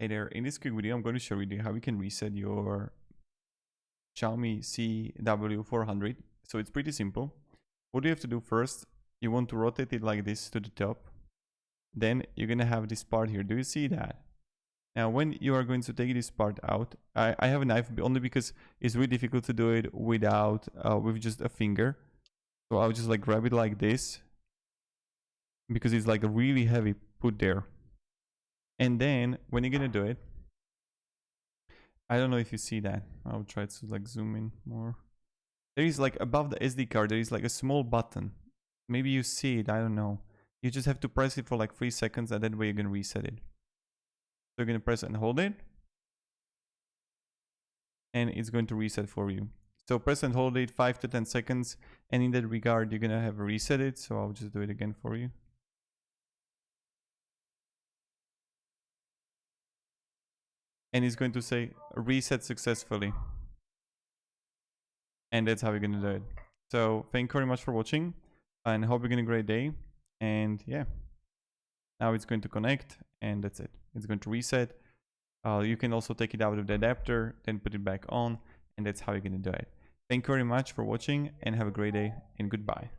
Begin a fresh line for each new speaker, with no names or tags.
Hey there, in this quick video I'm going to show you how you can reset your Xiaomi CW400. So it's pretty simple. What do you have to do first? You want to rotate it like this to the top. Then you're going to have this part here. Do you see that? Now when you are going to take this part out, I have a knife only because it's really difficult to do it without with just a finger. So I'll just like grab it like this because it's like a really heavy put there. And then when you're gonna do it, I don't know if you see that. I'll try to like zoom in more. There is like above the SD card, there is like a small button. Maybe you see it, I don't know. You just have to press it for like 3 seconds and that way you're gonna reset it. So you're gonna press and hold it. And it's going to reset for you. So press and hold it 5 to 10 seconds. And in that regard, you're gonna have reset it. So I'll just do it again for you. And it's going to say reset successfully. And that's how you're gonna do it. So thank you very much for watching and hope you're getting a great day. And yeah, now it's going to connect and that's it. It's going to reset. You can also take it out of the adapter, then put it back on, and that's how you're gonna do it. Thank you very much for watching and have a great day and goodbye.